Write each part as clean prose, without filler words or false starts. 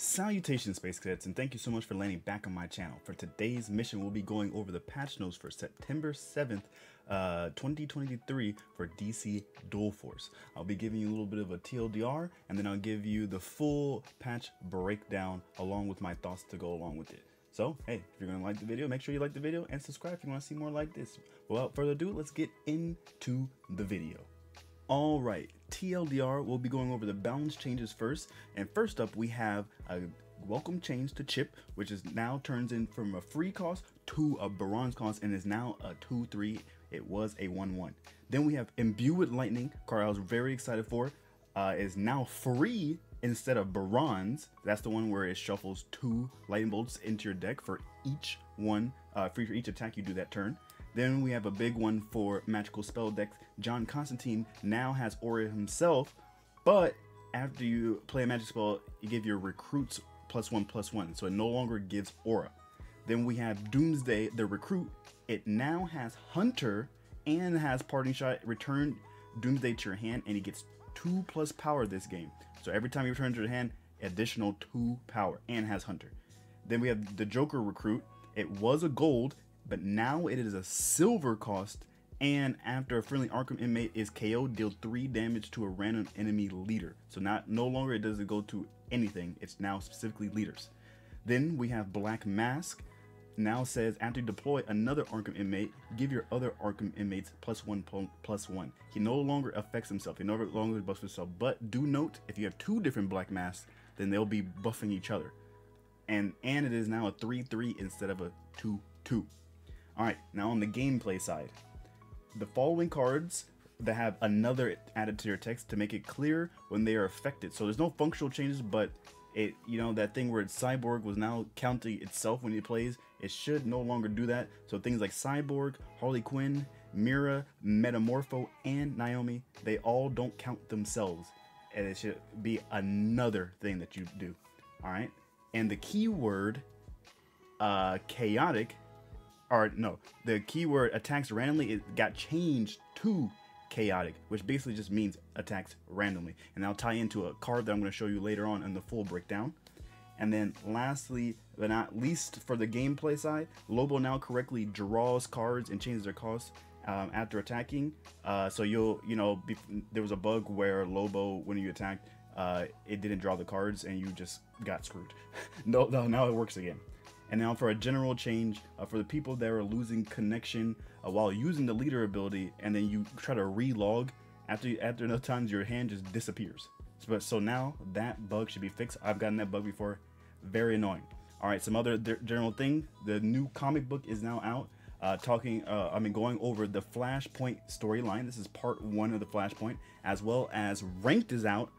Salutations Space Cadets, and thank you so much for landing back on my channel. For today's mission, we'll be going over the patch notes for September 7th, 2023 for DC Dual Force. I'll be giving you a little bit of a TLDR, and then I'll give you the full patch breakdown along with my thoughts to go along with it. So, hey, if you're going to like the video, make sure you like the video and subscribe if you want to see more like this. Without further ado, let's get into the video. Alright, TLDR, we'll be going over the balance changes first. And first up, we have a welcome change to Chip, which is now turns in from a free cost to a bronze cost and is now a 2-3. It was a 1-1. Then we have Imbue with Lightning, card I was very excited for. Is now free instead of bronze. That's the one where it shuffles 2 lightning bolts into your deck for each one, free for each attack you do that turn. Then we have a big one for magical spell decks. John Constantine now has Aura himself, but after you play a magic spell, you give your recruits +1/+1, so it no longer gives Aura. Then we have Doomsday, the recruit. It now has Hunter and has Parting Shot. Return Doomsday to your hand, and he gets 2+ power this game. So every time you return to your hand, additional 2 power, and has Hunter. Then we have the Joker recruit. It was a gold, but now it is a silver cost, and after a friendly Arkham inmate is KO'd, deal 3 damage to a random enemy leader. So no longer does it go to anything, it's now specifically leaders. Then we have Black Mask. Now says after you deploy another Arkham inmate, give your other Arkham inmates +1/+1. He no longer affects himself, he no longer buffs himself, but do note, if you have 2 different Black Masks, then they'll be buffing each other. And it is now a 3-3 instead of a 2-2. Alright, now on the gameplay side, the following cards that have another added to your text to make it clear when they are affected. So there's no functional changes, but it, that thing where it's Cyborg was now counting itself when it plays, it should no longer do that. So things like Cyborg, Harley Quinn, Mira, Metamorpho, and Naomi, they all don't count themselves, and it should be another thing that you do. Alright, and the keyword chaotic, or no, the keyword attacks randomly, it got changed to chaotic, which basically just means attacks randomly. And I'll tie into a card that I'm going to show you later on in the full breakdown. And then lastly, but not least for the gameplay side, Lobo now correctly draws cards and changes their cost after attacking. So there was a bug where Lobo, when you attacked, it didn't draw the cards and you just got screwed. No, now it works again. And now for a general change, for the people that are losing connection while using the leader ability, and then you try to relog, after enough times your hand just disappears. So now that bug should be fixed. I've gotten that bug before. Very annoying. Alright, some other general thing. The new comic book is now out. Going over the Flashpoint storyline. This is part 1 of the Flashpoint, as well as Ranked is out,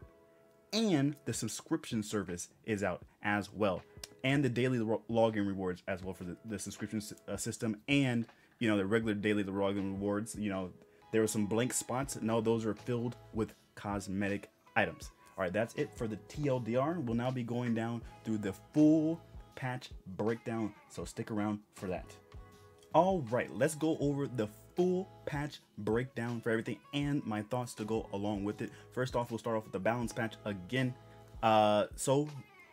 and the subscription service is out as well. And the daily login rewards as well for the subscription system, and the regular daily login rewards. There were some blank spots. Now those are filled with cosmetic items. All right, that's it for the TLDR. We'll now be going down through the full patch breakdown, so stick around for that. All right, let's go over the full patch breakdown for everything and my thoughts to go along with it. First off, we'll start off with the balance patch again. So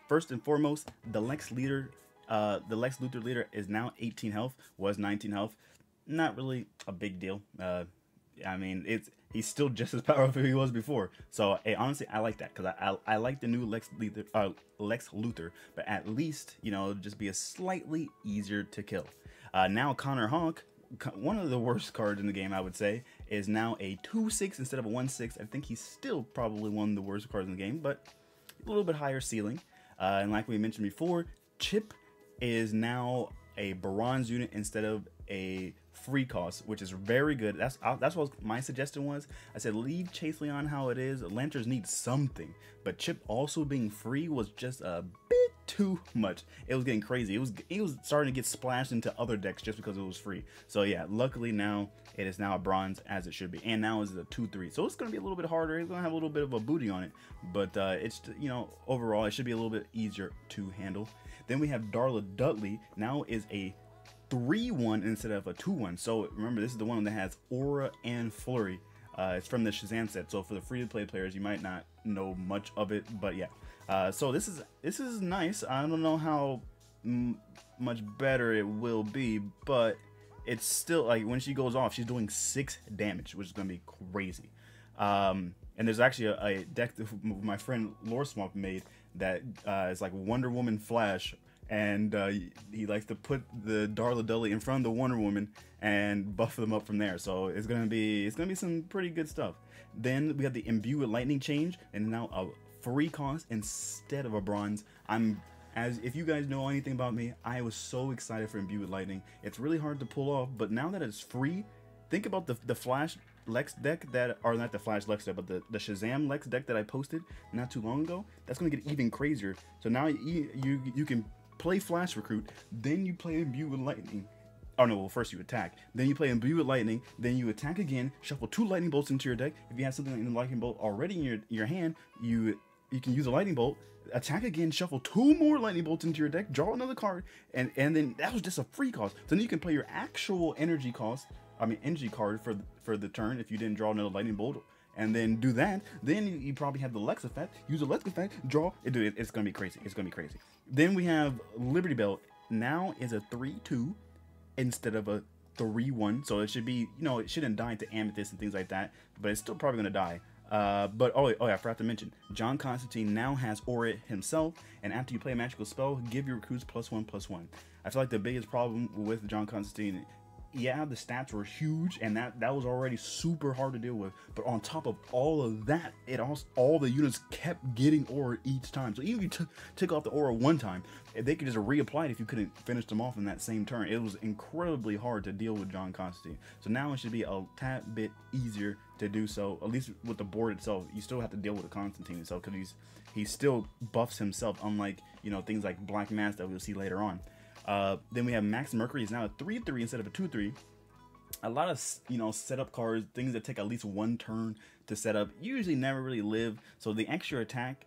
first and foremost, the Lex Luthor leader is now 18 health, was 19 health. Not really a big deal. I mean, he's still just as powerful as he was before. So hey, honestly, I like that, because I like the new Lex Luthor, but at least, just be a slightly easier to kill. Now Connor Hawk, one of the worst cards in the game, I would say, is now a 2/6 instead of a 1/6. I think he's still probably one of the worst cards in the game, but a little bit higher ceiling. And like we mentioned before, Chip is now a bronze unit instead of a free cost, which is very good. That's what my suggestion was. I said leave Chase Leon how it is. Lanterns need something, but Chip also being free was just a bit too much. It was getting crazy. It was starting to get splashed into other decks just because it was free. So yeah, luckily now it is now a bronze, as it should be, and now it's a 2-3. So it's going to be a little bit harder. It's going to have a little bit of a booty on it, but it's overall it should be a little bit easier to handle. Then we have Darla Dudley now is a 3-1 instead of a 2-1. So remember, this is the one that has Aura and Flurry. It's from the Shazam set, so for the free-to-play players, you might not know much of it, but yeah. So this is nice. I don't know how much better it will be, but it's still like when she goes off, she's doing 6 damage, which is gonna be crazy. And there's actually a deck that my friend Loreswamp made that is like Wonder Woman Flash, and he likes to put the Darla Dudley in front of the Wonder Woman and buff them up from there. So it's gonna be some pretty good stuff. Then we have the Imbue with Lightning change, and now a free cost instead of a bronze. If you guys know anything about me, I was so excited for Imbue with Lightning. It's really hard to pull off, but now that it's free, think about the Flash Lex deck or not the Flash Lex deck, but the Shazam Lex deck that I posted not too long ago. That's gonna get even crazier. So now you can play Flash Recruit, then you play Imbue with Lightning. Oh no, well first you attack, then you play Imbue with Lightning, then you attack again, shuffle 2 lightning bolts into your deck. If you have something in the lightning bolt already in your hand, you can use a lightning bolt, attack again, shuffle 2 more lightning bolts into your deck, draw another card, and then that was just a free cost. So then you can play your actual energy card for the turn if you didn't draw another lightning bolt, and then do that. Then you probably have the Lex effect, use the Lex effect, draw. It's gonna be crazy. It's gonna be crazy. Then we have Liberty Bell. Now is a 3/2 instead of a 3/1, so it should be, it shouldn't die to Amethyst and things like that, but it's still probably gonna die. But oh yeah, I forgot to mention, John Constantine now has Aura himself, and after you play a magical spell, give your recruits +1/+1. I feel like the biggest problem with John Constantine, yeah, the stats were huge, and that was already super hard to deal with. But on top of all of that, all the units kept getting Aura each time. So even if you took off the Aura one time, they could just reapply it if you couldn't finish them off in that same turn. It was incredibly hard to deal with John Constantine. So now it should be a tad bit easier to do so, at least with the board itself. You still have to deal with the Constantine itself because he still buffs himself, unlike things like Black Mass that we'll see later on. Then we have Max Mercury is now a 3/3 instead of a 2/3. A lot of setup cards, things that take at least 1 turn to set up, usually never really live. So the extra attack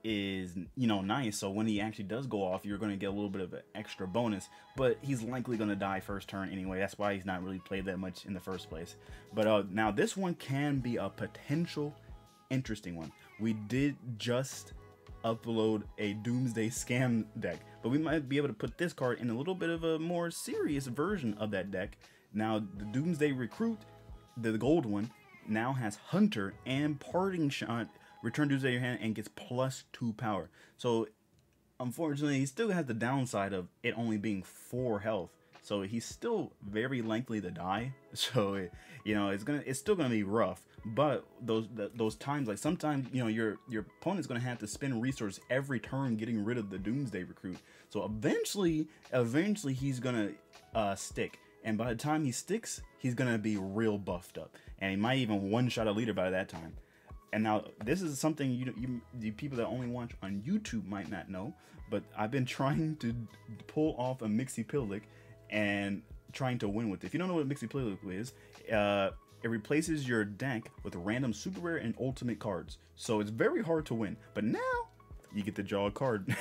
is nice. So when he actually does go off, you're going to get a little bit of an extra bonus. But he's likely going to die first turn anyway. That's why he's not really played that much in the first place. But now this one can be a potential interesting one. We did just upload a Doomsday Scam deck, but we might be able to put this card in a little bit of a more serious version of that deck. Now the Doomsday Recruit, the gold one, now has Hunter and Parting Shot. Return Doomsday to your hand and gets +2 power. So unfortunately, he still has the downside of it only being 4 health. So he's still very likely to die. So it's still gonna be rough. But those times, like sometimes your opponent's gonna have to spend resources every turn getting rid of the Doomsday Recruit. So eventually he's gonna stick. And by the time he sticks, he's gonna be real buffed up, and he might even one-shot a leader by that time. And now this is something the people that only watch on YouTube might not know, but I've been trying to pull off a Mixie-Pillic and trying to win with it. If you don't know what Mixie-Pillic is, it replaces your deck with random super rare and ultimate cards. So it's very hard to win, but now you get to draw a card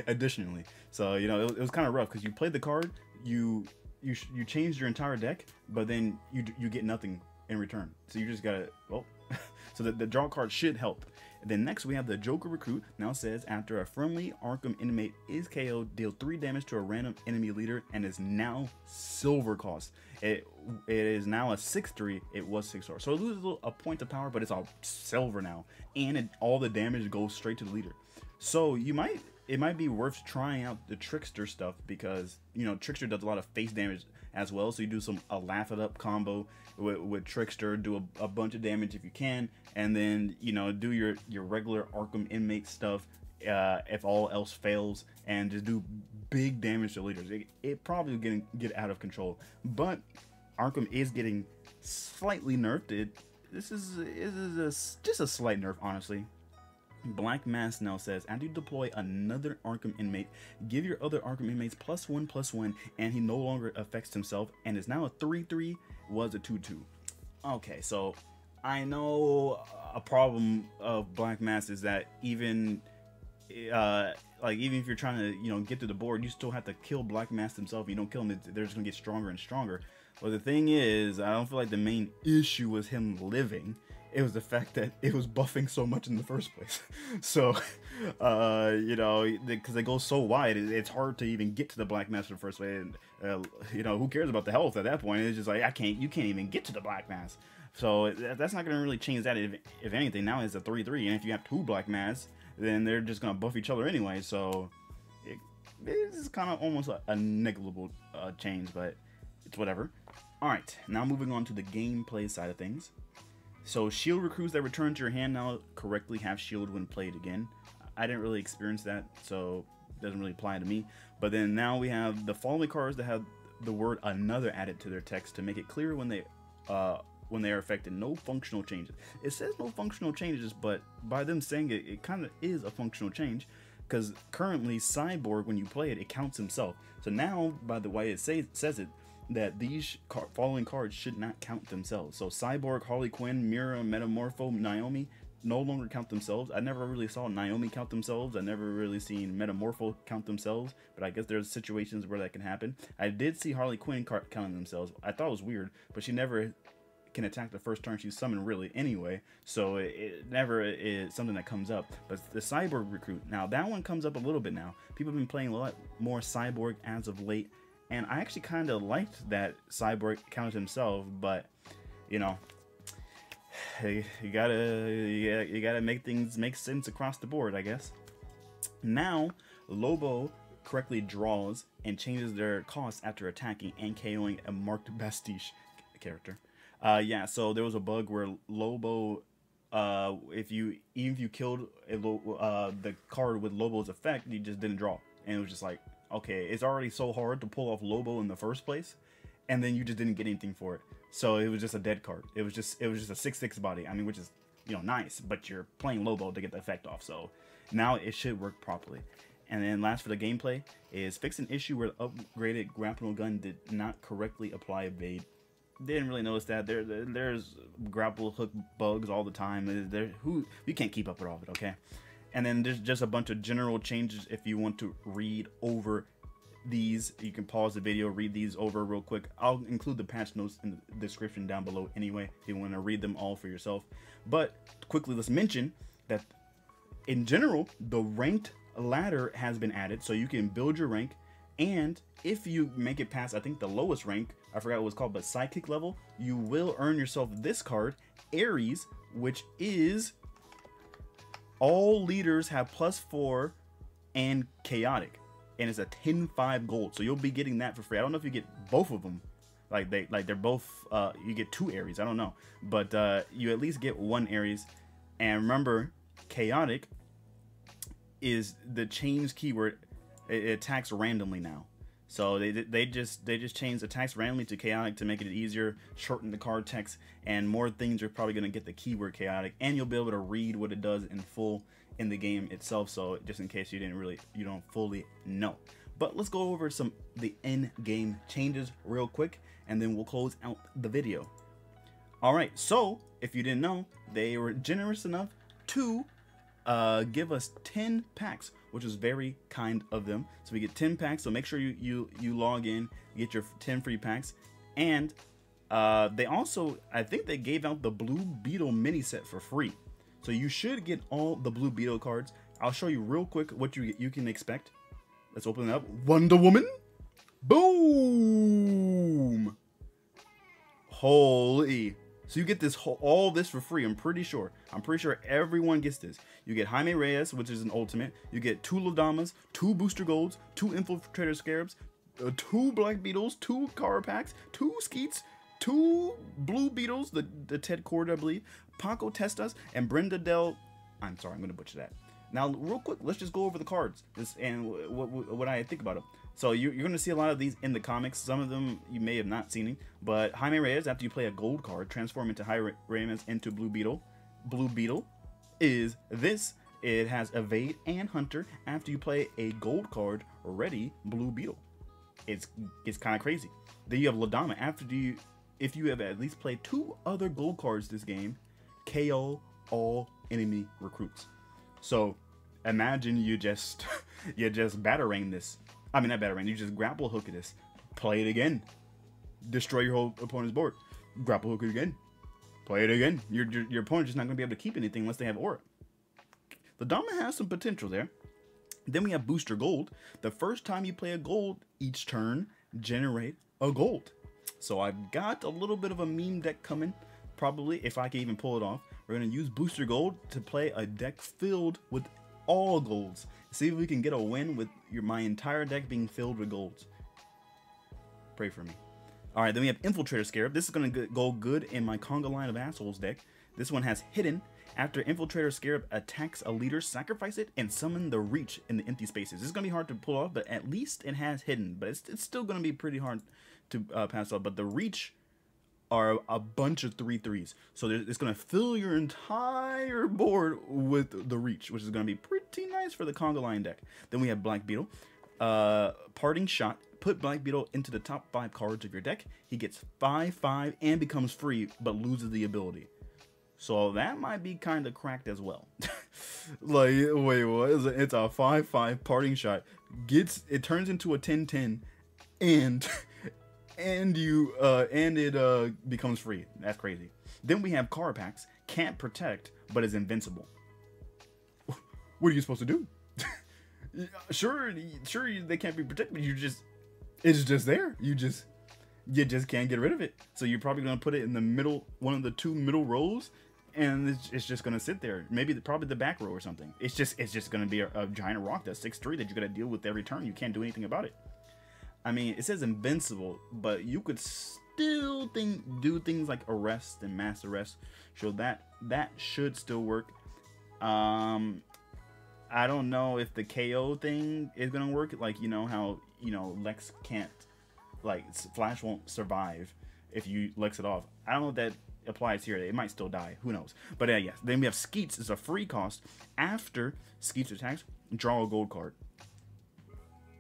additionally. So it was kind of rough because you played the card, you changed your entire deck, but then you get nothing in return. So you just gotta, so the draw card should help. And then next we have the Joker Recruit. Now says after a friendly Arkham inmate is KO'd, deal 3 damage to a random enemy leader and is now silver cost. It is now a 6/3. It was 6/4. So it loses a point of power, but it's all silver now, and all the damage goes straight to the leader. So it might be worth trying out the Trickster stuff because Trickster does a lot of face damage as well. So you do a Laugh It Up combo with Trickster, do a bunch of damage if you can, and then do your regular Arkham inmate stuff if all else fails, and just do big damage to leaders. It probably get out of control, but Arkham is getting slightly nerfed. This is just a slight nerf, honestly. Black Mass now says after you deploy another Arkham inmate, give your other Arkham inmates +1/+1, and he no longer affects himself, and is now a 3/3, was a 2/2. Okay, so I know a problem of Black Mass is that even if you're trying to get to the board, you still have to kill Black Mass himself. If you don't kill him, they're just gonna get stronger and stronger. But the thing is, I don't feel like the main issue was him living. It was the fact that it was buffing so much in the first place. So, you know, because they go so wide, it's hard to even get to the Black Mass in the first place. And, you know, who cares about the health at that point? It's just like, you can't even get to the Black Mass. So that's not going to really change that. If anything, now it's a 3-3. And if you have 2 Black Mass, then they're just going to buff each other anyway. So it's kind of almost a negligible change, but it's whatever. All right, now moving on to the gameplay side of things. So shield recruits that return to your hand now correctly have shield when played again. I didn't really experience that, so it doesn't really apply to me. But then now we have the following cards that have the word another added to their text to make it clear when they are affected. No functional changes. It says no functional changes, but by them saying it, it kind of is a functional change, because currently Cyborg, when you play it, it counts himself. So now, by the way it says it, that these following cards should not count themselves. So Cyborg, Harley Quinn, Mira, Metamorpho, Naomi no longer count themselves. I never really saw Naomi count themselves. I never really seen Metamorpho count themselves, but I guess there's situations where that can happen. I did see Harley Quinn counting themselves. I thought it was weird, but she never can attack the first turn she's summoned really anyway, so it never is something that comes up. But the Cyborg recruit, now that one comes up a little bit now. People have been playing a lot more Cyborg as of late, and I actually kind of liked that Cyborg counted himself, but you know, you gotta make things make sense across the board, I guess. Now Lobo correctly draws and changes their cost after attacking and KOing a marked Bastiche character. Yeah, so there was a bug where Lobo, even if you killed the card with Lobo's effect, you just didn't draw, and it was just like, okay, it's already so hard to pull off Lobo in the first place, and then you just didn't get anything for it. So it was just a dead card. It was just a 6/6 body. I mean, which is, you know, nice, but you're playing Lobo to get the effect off. So now it should work properly. And then last for the gameplay is fix an issue where the upgraded grapple gun did not correctly apply evade. Didn't really notice that. There's grapple hook bugs all the time. You can't keep up with all of it, okay? And then there's just a bunch of general changes. If you want to read over these, you can pause the video, read these over real quick. I'll include the patch notes in the description down below anyway, if you want to read them all for yourself. But quickly, let's mention that in general, the ranked ladder has been added, so you can build your rank. And if you make it past, I think the lowest rank, I forgot what it was called, but Sidekick level, you will earn yourself this card, Ares, which is all leaders have +4 and chaotic, and it's a 10-5 gold. So you'll be getting that for free. I don't know if you get both of them, they're both. You get 2 Ares. I don't know, but you at least get 1 Ares. And remember, chaotic is the change keyword. It attacks randomly now. So they just changed attacks randomly to chaotic to make it easier, shorten the card text, and more things are probably going to get the keyword chaotic, and you'll be able to read what it does in full in the game itself. So just in case you don't fully know. But let's go over the in-game changes real quick, and then we'll close out the video. All right, so if you didn't know, they were generous enough to give us 10 packs, which is very kind of them. So we get 10 packs, so make sure you log in, get your 10 free packs. And they also, I think they gave out the Blue Beetle mini set for free, so you should get all the Blue Beetle cards. I'll show you real quick what you can expect. Let's open it up. Wonder Woman, boom, holy. So you get all this for free. I'm pretty sure everyone gets this. You get Jaime Reyes, which is an ultimate. You get 2 Ladamas, 2 Booster Golds, 2 Infiltrator Scarabs, 2 Black Beetles, 2 Car Packs, 2 Skeets, 2 Blue Beetles, the Ted Cord, I believe, Paco Testas, and Brenda Del. I'm sorry, I'm going to butcher that. Now, real quick, let's just go over the cards and what I think about them. So you're going to see a lot of these in the comics. Some of them you may have not seen, but Jaime Reyes, after you play a gold card, transform into Jaime Reyes into Blue Beetle. Blue Beetle is this. It has Evade and Hunter. After you play a gold card, ready Blue Beetle. It's kind of crazy. Then you have Ladama. If you have at least played 2 other gold cards this game, KO all enemy recruits. So imagine you just batarang this. I mean, not batarang. You just grapple hook this. Play it again. Destroy your whole opponent's board. Grapple hook it again. Play it again. Your opponent's just not going to be able to keep anything unless they have aura. The Dama has some potential there. Then we have Booster Gold. The first time you play a gold, each turn, generate a gold. So I've got a little bit of a meme deck coming, probably, if I can even pull it off. We're going to use Booster Gold to play a deck filled with all golds. See if we can get a win with my entire deck being filled with golds. Pray for me. Alright, then we have Infiltrator Scarab. This is going to go good in my Conga Line of Assholes deck. This one has Hidden. After Infiltrator Scarab attacks a leader, sacrifice it and summon the Reach in the empty spaces. This is going to be hard to pull off, but at least it has Hidden. But it's still going to be pretty hard to pass off. But the Reach are a bunch of 3/3s. So it's going to fill your entire board with the Reach, which is going to be pretty nice for the Conga Line deck. Then we have Black Beetle. Parting Shot. Put Black Beetle into the top 5 cards of your deck. He gets 5/5 and becomes free, but loses the ability. So that might be kind of cracked as well. Like, wait, what? It's a 5/5 Parting Shot. It turns into a 10/10, and it becomes free. That's crazy. Then we have Carapax. Can't protect, but is invincible. What are you supposed to do? Sure, they can't be protected, but it's just there. You just can't get rid of it. So you're probably gonna put it in the middle, one of the 2 middle rows, and it's just gonna sit there. Maybe probably the back row or something. It's just gonna be a giant rock that's 6/3 that you gotta deal with every turn. You can't do anything about it. I mean, it says invincible, but you could still do things like arrest and mass arrest. So that should still work. I don't know if the KO thing is gonna work. Like, you know how Lex can't, like, Flash won't survive if you Lex it off. I don't know if that applies here. It might still die. Who knows? But yes. Then we have Skeets. It's a free cost. After Skeets attacks, draw a gold card.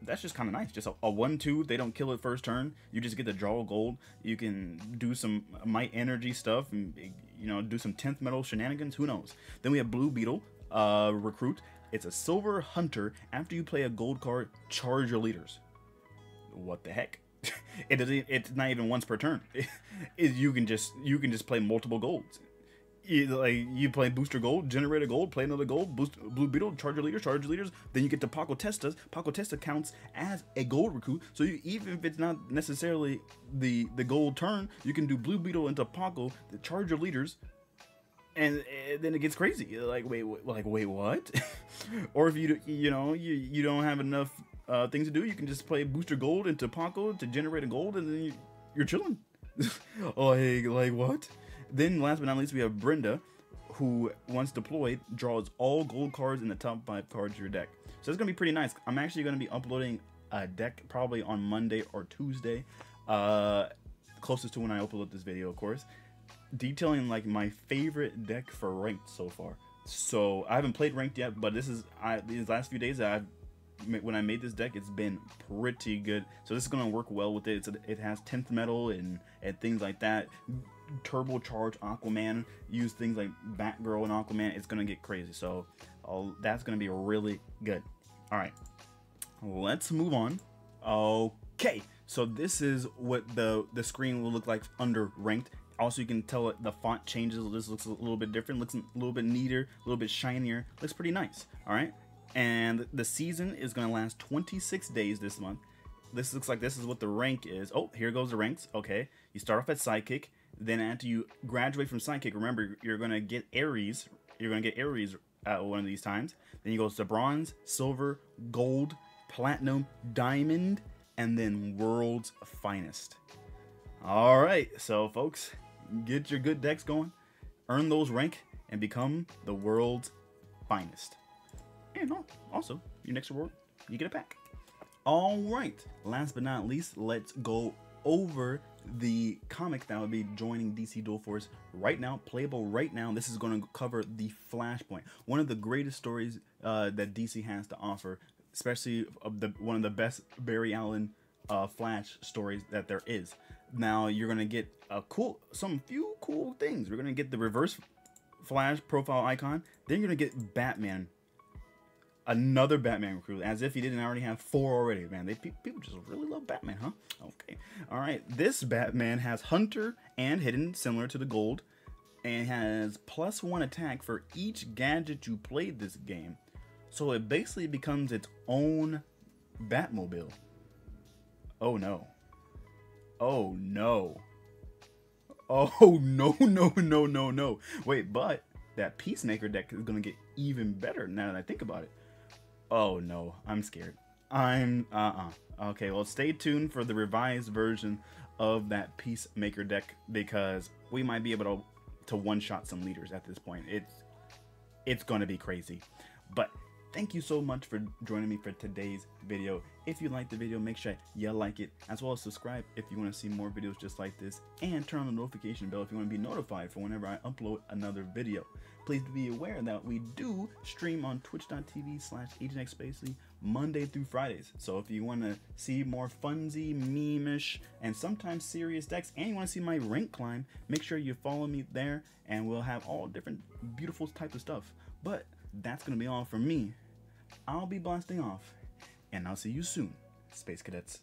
That's just kind of nice. Just a 1/2. They don't kill it first turn. You just get to draw a gold. You can do some Might Energy stuff and do some 10th metal shenanigans. Who knows? Then we have Blue Beetle. Recruit. It's a Silver Hunter. After you play a gold card, charge your leaders. What the heck? It's not even once per turn. You can just play multiple golds. You play Booster Gold, generate a gold, play another gold, Blue Beetle, charge your leaders. Then you get to Paco Testas. Paco Testa counts as a gold recruit. So even if it's not necessarily the gold turn, you can do Blue Beetle into Paco, charge your leaders. And then it gets crazy. Like, wait, what? Or if you don't have enough things to do, you can just play Booster Gold into Paco to generate a gold, and then you're chilling. Like what? Then last but not least, we have Brenda, who once deployed draws all gold cards in the top 5 cards of your deck. So it's gonna be pretty nice. I'm actually gonna be uploading a deck probably on Monday or Tuesday, closest to when I upload this video, of course, detailing like my favorite deck for ranked so far. So I haven't played ranked yet, but these last few days when I made this deck, it's been pretty good. So this is gonna work well with it. It has 10th metal and things like that. Turbocharge Aquaman, use things like Batgirl and Aquaman. It's gonna get crazy. So that's gonna be really good. All right, let's move on. Okay, so this is what the screen will look like under ranked. Also, you can tell the font changes. This looks a little bit different, looks a little bit neater, a little bit shinier. Looks pretty nice. All right, and the season is going to last 26 days this month. This looks like this is what the rank is. Oh, here goes the ranks. Okay, you start off at Sidekick. Then after you graduate from Sidekick, remember, you're going to get Aries. You're going to get Aries one of these times. Then you go to Bronze, Silver, Gold, Platinum, Diamond, and then World's Finest. All right, so folks, get your good decks going, earn those rank, and become the world's finest. And also, your next reward, you get a pack. All right, last but not least, let's go over the comic that will be joining DC Dual Force right now, playable right now. This is going to cover the Flashpoint, one of the greatest stories that DC has to offer, especially one of the best Barry Allen Flash stories that there is. Now you're gonna get some few cool things. We're gonna get the Reverse Flash profile icon. Then you're gonna get Batman, another Batman recruit, as if he didn't already have 4 already. Man, people just really love Batman, huh? Okay, all right. This Batman has Hunter and Hidden, similar to the Gold. and has +1 attack for each gadget you played this game. So it basically becomes its own Batmobile. Oh no. Oh no. Oh no, no, no, no, no. Wait, but that Peacemaker deck is gonna get even better now that I think about it. Oh no, I'm scared. Okay, well, stay tuned for the revised version of that Peacemaker deck, because we might be able to one-shot some leaders at this point. It's gonna be crazy. But thank you so much for joining me for today's video. If you liked the video, make sure you like it, as well as subscribe if you want to see more videos just like this, and turn on the notification bell if you want to be notified for whenever I upload another video. Please be aware that we do stream on twitch.tv/AgentXSpacely Monday through Fridays. So if you want to see more funsy, meme-ish, and sometimes serious decks, and you want to see my rank climb, make sure you follow me there, and we'll have all different beautiful types of stuff. But that's going to be all from me. I'll be blasting off, and I'll see you soon, Space Cadets.